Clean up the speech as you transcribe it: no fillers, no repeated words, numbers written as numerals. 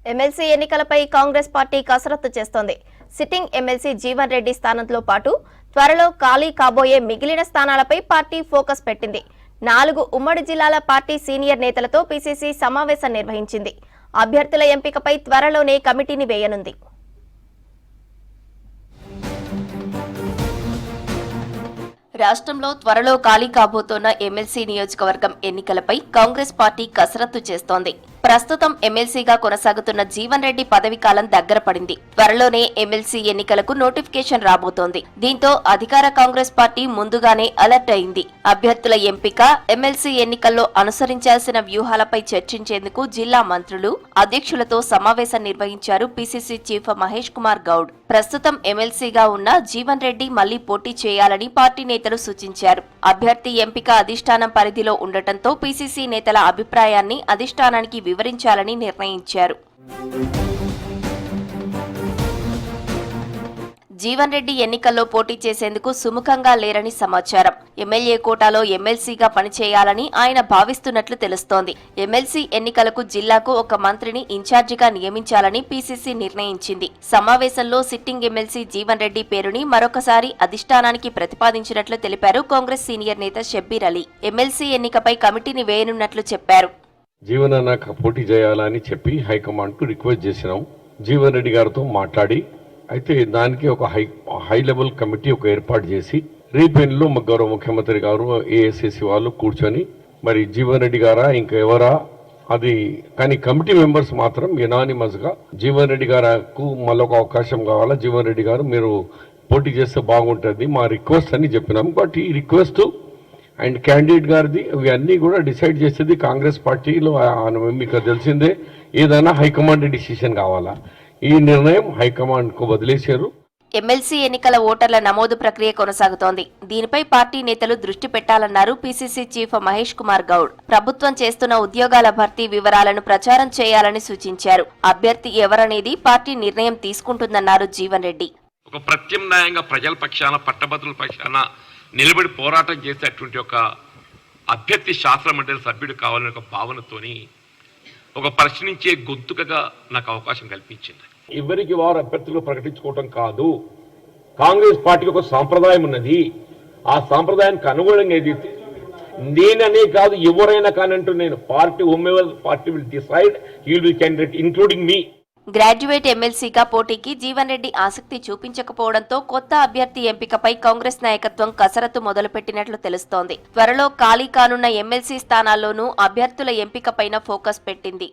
MLC ఎన్నికలపై Congress party కసరత్తు చేస్తోంది. సిట్టింగ్ ఎమ్మెల్సీ జీవన్ రెడ్డి స్థానంతో పాటు త్వరలో ఖాళీ కాబోయే మిగిలిన స్థానాలపై పార్టీ ఫోకస్ పెట్టింది. 4 ఉమ్మడి జిల్లాల పార్టీ సీనియర్ నేతలతో పీసీసీ సమావేశం నిర్వహించింది. అభ్యర్థుల ఎంపికపై త్వరలోనే కమిటీని వేయనుంది. రాష్ట్రంలో త్వరలో ఖాళీ కాబోతోన్న ఎమ్మెల్సీ నియోజకవర్గం ఎన్నికలపై కాంగ్రెస్ పార్టీ కసరత్తు చేస్తోంది. ప్రస్తుతం ఎమ్మెల్సీగా కొనసాగుతున్న జీవన్ రెడ్డి పదవి కాలం దగ్గర పడింది. త్వరలోనే ఎమ్మెల్సీ ఎన్నికలకు నోటిఫికేషన్ రాబోతోంది. దీంతో అధికార కాంగ్రెస్ పార్టీ ముందుగానే అలర్ట్ అయింది. అభ్యర్థుల ఎంపిక, ఎమ్మెల్సీ ఎన్నికల్లో అనుసరించాల్సిన వ్యూహాలపై చర్చించేందుకు జిల్లా మంత్రులు, అధ్యక్షులతో సమావేశం నిర్వహించారు పీసీసీ చీఫ్ మహేష్ కుమార్ గౌడ్. ప్రస్తుతం ఎమ్మెల్సీగా ఉన్న జీవన్ రెడ్డి మళ్లీ పోటీ చేయాలని పార్టీ నేతలు సూచించారు. అభ్యర్థి ఎంపిక అధిష్టానం పరిధిలో ఉండటంతో పీసీసీ నేతల అభిప్రాయాన్ని అధిష్టానానికి వివరించాలని నిర్ణయించారు. జీవన్ రెడ్డి ఎన్నికల్లో పోటీ చేసేందుకు సుముఖంగా లేరని సమాచారం. ఎమ్మెల్యే కోటాలో ఎమ్మెల్సీగా పనిచేయాలని ఆయన భావిస్తున్నట్లు తెలుస్తోంది. ఎమ్మెల్సీ ఎన్నికలకు జిల్లాకు ఒక మంత్రిని ఇన్ఛార్జిగా నియమించాలని పీసీసీ నిర్ణయించింది. సమావేశంలో సిట్టింగ్ ఎమ్మెల్సీ జీవన్ రెడ్డి పేరుని మరొకసారి అధిష్టానానికి ప్రతిపాదించినట్లు తెలిపారు కాంగ్రెస్ సీనియర్ నేత షబ్బీర్ అలీ. ఎమ్మెల్సీ ఎన్నికపై కమిటీని వేయనున్నట్లు చెప్పారు. జీవన్ అన్న పోటీ చేయాలని చెప్పి హైకమాండ్ కు రిక్వెస్ట్ చేసినాం. జీవన్ రెడ్డి గారితో మాట్లాడి అయితే దానికి ఒక హై లెవెల్ కమిటీ ఏర్పాటు చేసి రేపెన్లో గౌరవ ముఖ్యమంత్రి గారు ఏఐసిసి వాళ్ళు కూర్చొని మరి జీవన్ రెడ్డి గారా ఇంకెవరా అది కానీ కమిటీ మెంబర్స్ మాత్రం యునానిమస్ గా జీవన్ రెడ్డి గారికి మళ్ళొక అవకాశం కావాలా, జీవన్ రెడ్డి గారు మీరు పోటీ చేస్తే బాగుంటుంది మా రిక్వెస్ట్ అని చెప్పినాం. బట్ ఈ రిక్వెస్ట్ అండ్ క్యాండిడేట్ గారిది ఇవన్నీ కూడా డిసైడ్ చేసేది కాంగ్రెస్ పార్టీలో. మీకు తెలిసిందే, ఏదైనా హైకమాండ్ డిసిషన్ కావాలా, ఈ నిర్ణయం హైకమాండ్ కు వదిలేశారు. ఎమ్మెల్సీ ఎన్నికల ఓటర్ల నమోదు ప్రక్రియ కొనసాగుతోంది. దీనిపై పార్టీ నేతలు దృష్టి పెట్టాలన్నారు పీసీసీ చీఫ్ మహేష్ కుమార్ గౌడ్. ప్రభుత్వం చేస్తున్న ఉద్యోగాల భర్తీ వివరాలను ప్రచారం చేయాలని సూచించారు. అభ్యర్థి ఎవరనేది పార్టీ నిర్ణయం తీసుకుంటుందన్నారు జీవన్ రెడ్డి. ఒక ప్రత్యామ్నాయంగా ప్రజల పక్షాన, పట్టభద్రుల పక్షాన నిలబడి పోరాటం చేసేటువంటి ఒక అభ్యర్థి శాస్త్ర మండలి సభ్యుడు కావాలనే ఒక భావనతోని ఒక ప్రశ్నించే గొంతుకగా నాకు అవకాశం కల్పించింది. ఎవరికి వారు అభ్యర్థులు ప్రకటించుకోవటం కాదు. కాంగ్రెస్ పార్టీకి ఒక సాంప్రదాయం ఉన్నది. ఆ సాంప్రదాయానికి అనుగుణంగా ఏదైతే నేననే కాదు ఎవరైనా కానంటూ నేను party party will decide he will be candidate including me. Graduate ఎమ్మెల్సీగా పోటీకి జీవన్ రెడ్డి ఆసక్తి చూపించకపోవడంతో కొత్త అభ్యర్థి ఎంపికపై కాంగ్రెస్ నాయకత్వం కసరత్తు మొదలుపెట్టినట్లు తెలుస్తోంది. త్వరలో ఖాళీ కానున్న ఎమ్మెల్సీ స్థానాల్లోనూ అభ్యర్థుల ఎంపికపైన ఫోకస్ పెట్టింది.